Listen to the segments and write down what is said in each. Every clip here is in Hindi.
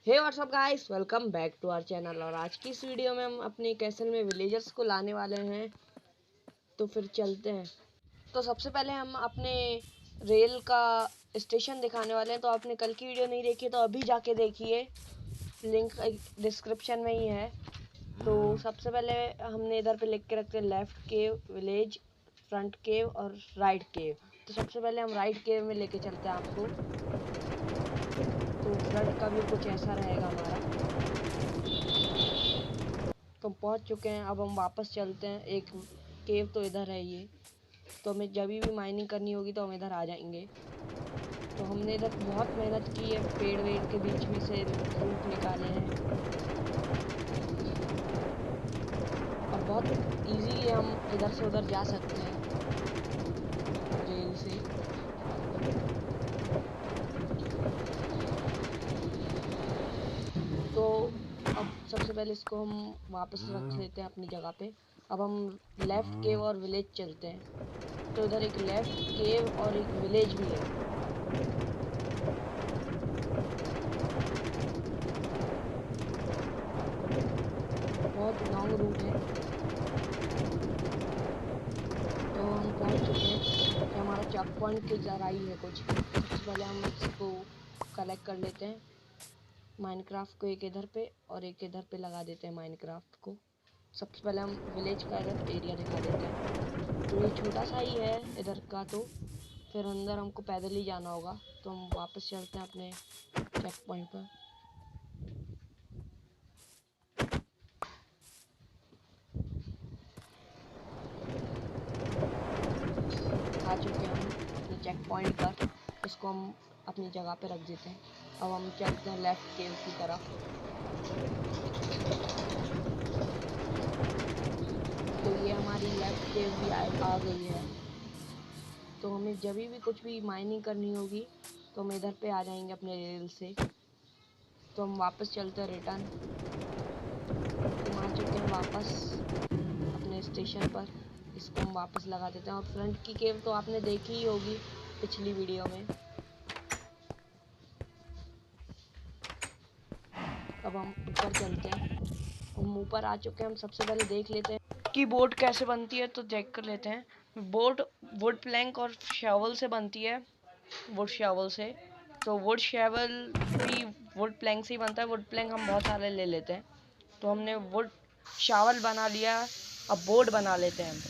Hey what's up guys, welcome back to our channel. और आज की इस वीडियो में हम अपने कैसल में विलेजर्स को लाने वाले हैं। तो फिर चलते हैं। तो सबसे पहले हम अपने रेल का स्टेशन दिखाने वाले हैं। तो आपने कल की वीडियो नहीं देखी तो अभी जाके देखिए, लिंक डिस्क्रिप्शन में ही है। तो सबसे पहले हमने इधर पे लिख के रखते हैं लेफ्ट केव विलेज, फ्रंट केव और राइट केव। तो सबसे पहले हम राइट केव में लेके चलते हैं आपको। तो फ्रंट का भी कुछ ऐसा रहेगा हमारा। तो हम पहुंच चुके हैं। अब हम वापस चलते हैं। एक केव तो इधर है ये। तो हमें जब भी माइनिंग करनी होगी तो हम इधर आ जाएंगे। तो हमने इधर बहुत मेहनत की है, पेड़ वेड़ के बीच में से रूट निकाले हैं और बहुत इजीली हम इधर से उधर जा सकते हैं रेल से। तो अब सबसे पहले इसको हम वापस रख लेते हैं अपनी जगह पे। अब हम लेफ्ट केव और विलेज चलते हैं। तो इधर एक लेफ्ट केव और एक विलेज भी है। बहुत लॉन्ग रूट है। तो हम पहुंच चुके हैं। ये हमारा चेक पॉइंट की जरा ही है कुछ। सबसे पहले हम इसको कलेक्ट कर लेते हैं। माइनक्राफ्ट को एक इधर पे और एक इधर पे लगा देते हैं माइनक्राफ्ट को। सबसे पहले हम विलेज का इधर एरिया दिखा देते हैं। तो ये छोटा सा ही है इधर का। तो फिर अंदर हमको पैदल ही जाना होगा। तो हम वापस चलते हैं अपने चेक पॉइंट पर। आ चुके हैं हम अपने चेक पॉइंट पर। इसको हम अपनी जगह पे रख देते हैं। अब हम चलते हैं लेफ्ट केव की तरफ। तो ये हमारी लेफ्ट केव भी आ गई है। तो हमें जब भी कुछ भी माइनिंग करनी होगी तो हम इधर पे आ जाएंगे अपने रेल से। तो हम वापस चलते हैं रिटर्न। तो हम आ चुके हैं वापस अपने स्टेशन पर। इसको हम वापस लगा देते हैं। और फ्रंट की केव तो आपने देखी ही होगी पिछली वीडियो में। अब हम ऊपर चलते हैं। हम ऊपर आ चुके हैं। हम सबसे पहले देख लेते हैं कि बोट कैसे बनती है। तो चेक कर लेते हैं। बोट वुड प्लैंक और शॉवल से बनती है। वुड शॉवल से। तो वुड शॉवल भी वुड प्लैंक से ही बनता है। वुड प्लैंक हम बहुत सारे ले लेते हैं। तो हमने वुड शॉवल बना लिया। अब बोर्ड बना लेते हैं।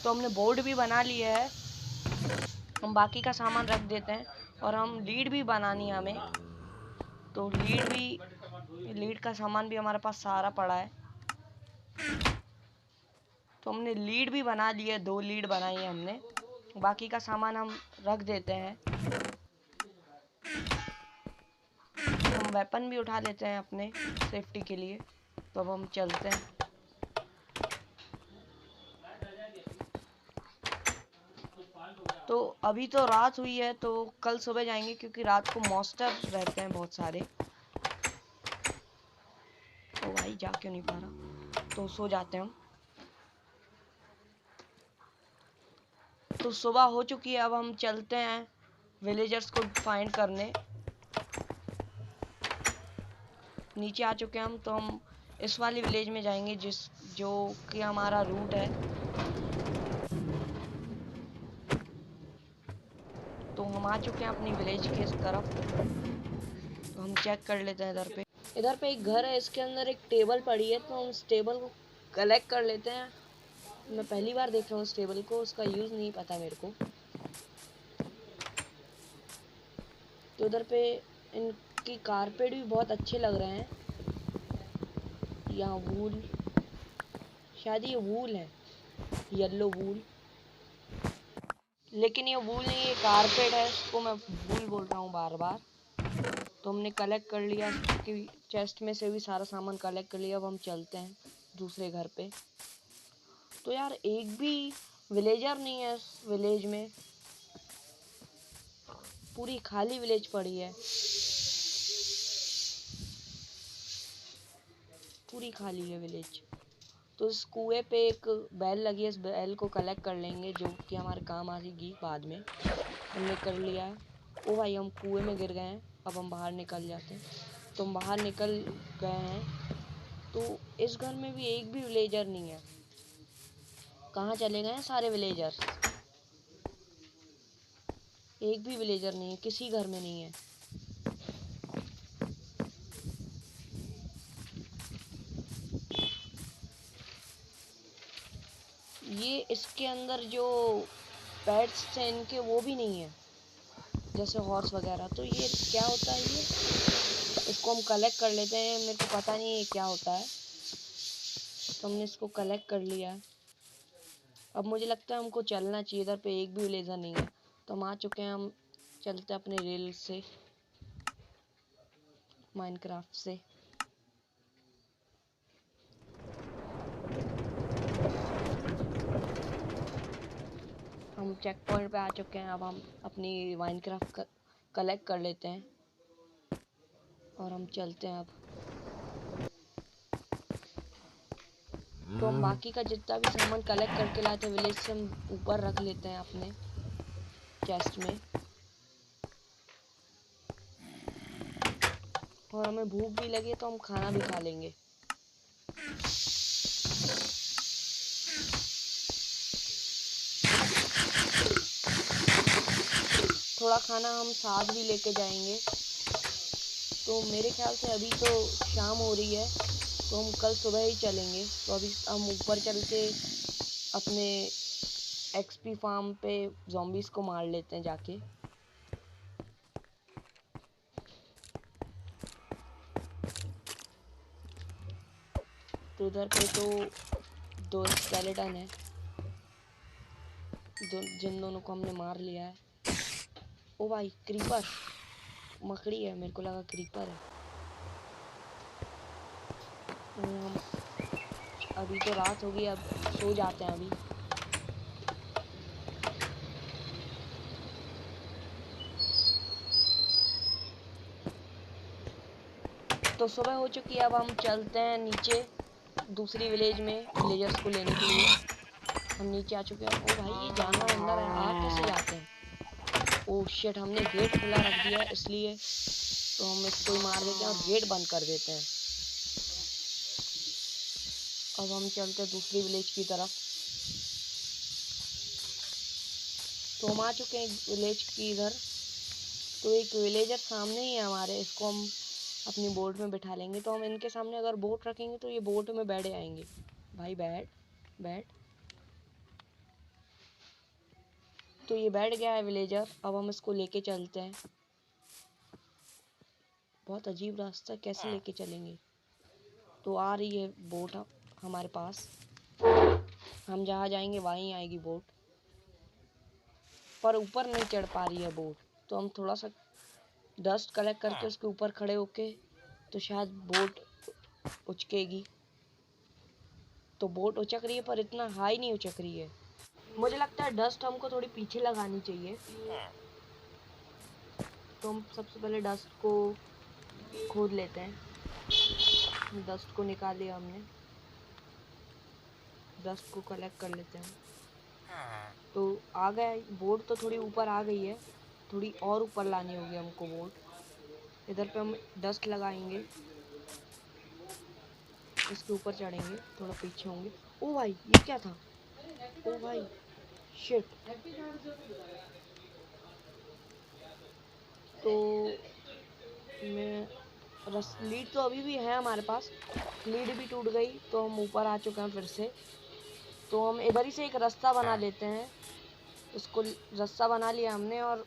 तो हमने बोर्ड भी बना लिया है। हम बाकी का सामान रख देते हैं। और हम लीड भी बनानी है हमें। तो लीड का सामान भी हमारे पास सारा पड़ा है। तो हमने लीड भी बना ली है। 2 लीड बनाई है हमने। बाकी का सामान हम रख देते हैं। हम वेपन भी उठा लेते हैं अपने सेफ्टी के लिए। तो अब हम चलते हैं। तो अभी तो रात हुई है तो कल सुबह जाएंगे, क्योंकि रात को मॉन्स्टर रहते हैं बहुत सारे। तो भाई जा क्यों नहीं पा रहा। तो सो जाते हैं हम। तो सुबह हो चुकी है। अब हम चलते हैं विलेजर्स को फाइंड करने। नीचे आ चुके हैं हम। तो हम इस वाली विलेज में जाएंगे जो कि हमारा रूट है। तो हम आ चुके हैं अपनी विलेज के इस तरफ। तो हम चेक कर लेते हैं इधर पे। इधर पे एक घर है, इसके अंदर एक टेबल पड़ी है। तो हम उस टेबल को कलेक्ट कर लेते हैं। मैं पहली बार देख रहा हूँ इस टेबल को, उसका यूज़ नहीं पता मेरे को। तो उधर पे इनकी कारपेट भी बहुत अच्छे लग रहे हैं। यहाँ वूल, शायद ये वूल है, येलो वूल। लेकिन ये वूल नहीं, ये कारपेट है। इसको मैं वूल बोल रहा हूँ बार बार। तो हमने कलेक्ट कर लिया कि चेस्ट में से भी सारा सामान कलेक्ट कर लिया। अब हम चलते हैं दूसरे घर पे। तो यार एक भी विलेजर नहीं है इस विलेज में। पूरी खाली विलेज पड़ी है, पूरी खाली है विलेज। तो इस कुएं पे एक बैल लगी है, इस बैल को कलेक्ट कर लेंगे जो कि हमारे काम आएगी बाद में। हमने कर लिया है। ओ भाई हम कुएं में गिर गए हैं। अब हम बाहर निकल जाते हैं। तो हम बाहर निकल गए हैं। तो इस घर में भी एक भी विलेजर नहीं है। कहाँ चले गए हैं सारे विलेजर्स? एक भी विलेजर नहीं है, किसी घर में नहीं है। ये इसके अंदर जो पेट्स हैं इनके वो भी नहीं है, जैसे हॉर्स वगैरह। तो ये क्या होता है? ये इसको हम कलेक्ट कर लेते हैं। मेरे को पता नहीं ये क्या होता है, तो हमने इसको कलेक्ट कर लिया है। अब मुझे लगता है हमको चलना चाहिए। इधर पे एक भी विलेजर नहीं है, तो हम आ चुके हैं। हम चलते हैं अपने रेल से, माइनक्राफ्ट से। हम चेक पॉइंट पे आ चुके हैं। अब हम अपनी माइनक्राफ्ट कलेक्ट कर लेते हैं और हम चलते हैं अब। तो हम बाकी का जितना भी सामान कलेक्ट करके लाए थे विलेज से, हम ऊपर रख लेते हैं अपने चेस्ट में। और हमें भूख भी लगी तो हम खाना भी खा लेंगे। थोड़ा खाना हम साथ भी लेके जाएंगे। तो मेरे ख्याल से अभी तो शाम हो रही है, तो हम कल सुबह ही चलेंगे। तो अभी हम ऊपर चल के अपने एक्सपी फार्म पे ज़ॉम्बीज़ को मार लेते हैं जाके। तो उधर पे तो 2 स्केलेटन है, जिन दोनों को हमने मार लिया है। ओ भाई, क्रीपर! मकड़ी है, मेरे को लगा क्रीपर है। हम अभी तो रात होगी, अब सो जाते हैं अभी। तो सुबह हो चुकी है। अब हम चलते हैं नीचे दूसरी विलेज में विलेजर्स को लेने के लिए। हम नीचे आ चुके हैं। ओ भाई, ये जानवर अंदर है, आ कैसे जाते हैं? ओ शिट, हमने गेट खुला रख दिया है इसलिए। तो हम इसको ही मार देते हैं और गेट बंद कर देते हैं। अब हम चलते हैं दूसरी विलेज की तरफ। तो हम आ चुके हैं विलेज की इधर। तो एक विलेजर सामने ही है हमारे, इसको हम अपनी बोट में बिठा लेंगे। तो हम इनके सामने अगर बोट रखेंगे तो ये बोट में बैठ आएंगे। भाई बैठ बैठ। तो ये बैठ गया है विलेजर। अब हम इसको लेके चलते हैं। बहुत अजीब रास्ता, कैसे लेके चलेंगे? तो आ रही है बोट हमारे पास। हम जहाँ जाएंगे वहीं आएगी बोट, पर ऊपर नहीं चढ़ पा रही है बोट। तो हम थोड़ा सा डस्ट कलेक्ट करके उसके ऊपर खड़े होके तो शायद बोट उचकेगी। तो बोट उचक रही है, पर इतना हाई नहीं उचक रही है। मुझे लगता है डस्ट हमको थोड़ी पीछे लगानी चाहिए। तो हम सबसे पहले डस्ट को खोद लेते हैं। डस्ट को निकाल लिया हमने, डस्ट को कलेक्ट कर लेते हैं। तो आ गया बोट, तो थोड़ी ऊपर आ गई है। थोड़ी और ऊपर लानी होगी हमको बोट। इधर पे हम डस्ट लगाएंगे, इसके ऊपर चढ़ेंगे, थोड़ा पीछे होंगे। ओ भाई, ये क्या था? ओ भाई शिट। तो मैं लीड तो अभी भी है हमारे पास, लीड भी टूट गई। तो हम ऊपर आ चुके हैं फिर से। तो हम इधर ही से एक रास्ता बना लेते हैं। इसको रास्ता बना लिया हमने और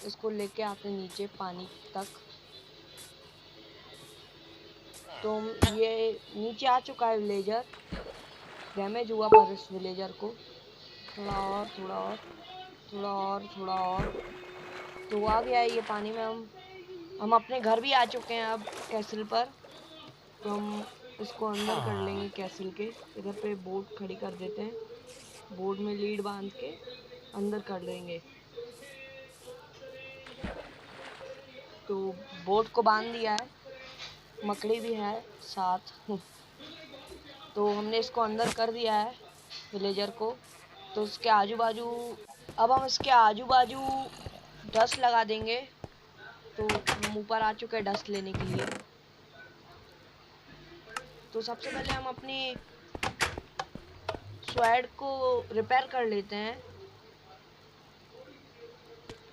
इसको लेके आते हैं नीचे पानी तक। तो ये नीचे आ चुका है विलेजर। डैमेज हुआ पर इस विलेजर को। थोड़ा और, थोड़ा और, थोड़ा और, थोड़ा और। तो आ गया है ये पानी में। हम अपने घर भी आ चुके हैं अब कैसल पर। तो हम इसको अंदर कर लेंगे कैसल के। इधर पे बोट खड़ी कर देते हैं, बोट में लीड बांध के अंदर कर लेंगे। तो बोट को बांध दिया है, मकड़ी भी है साथ। तो हमने इसको अंदर कर दिया है विलेजर को। तो उसके आजू बाजू, अब हम इसके आजू बाजू डस्ट लगा देंगे। तो हम ऊपर आ चुके हैं डस्ट लेने के लिए। तो सबसे पहले हम अपनी स्वैड को रिपेयर कर लेते हैं।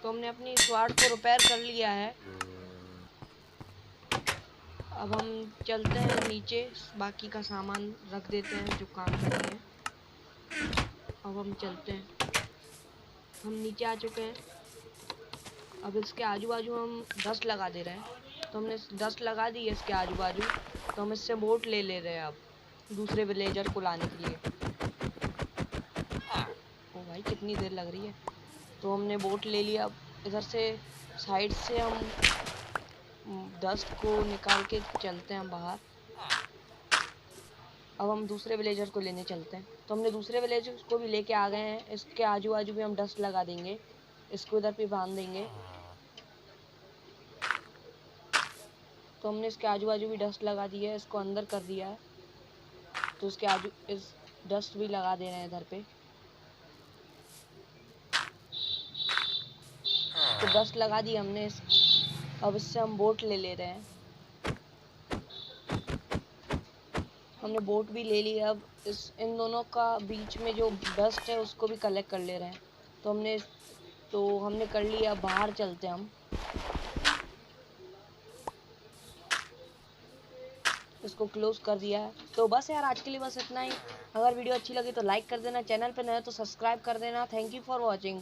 तो हमने अपनी स्वैड को रिपेयर कर लिया है। अब हम चलते हैं नीचे, बाकी का सामान रख देते हैं जो काम करेंगे। अब हम चलते हैं, हम नीचे आ चुके हैं। अब इसके आजू बाजू हम डस्ट लगा दे रहे हैं। तो हमने डस्ट लगा दी है इसके आजू बाजू। तो हम इससे बोट ले रहे हैं अब दूसरे विलेजर को लाने के लिए। ओ भाई कितनी देर लग रही है। तो हमने बोट ले लिया। अब इधर से साइड से हम डस्ट को निकाल के चलते हैं बाहर। अब हम दूसरे विलेजर को लेने चलते हैं। तो हमने दूसरे विलेजर को भी लेके आ गए हैं। इसके आजू बाजू भी हम डस्ट लगा देंगे, इसको इधर पे बांध देंगे। तो हमने इसके आजू बाजू भी डस्ट लगा दी है, इसको अंदर कर दिया है। तो इसके आजू इस डस्ट भी लगा दे रहे हैं इधर पे। तो डस्ट लगा दी हमने अब इससे हम बोट ले रहे हैं। हमने बोट भी ले ली है। अब इन दोनों का बीच में जो डस्ट है उसको भी कलेक्ट कर ले रहे हैं। तो हमने कर लिया। बाहर चलते हैं हम। इसको क्लोज कर दिया है। तो बस यार आज के लिए बस इतना ही। अगर वीडियो अच्छी लगी तो लाइक कर देना, चैनल पे नए हो तो सब्सक्राइब कर देना। Thank you for watching.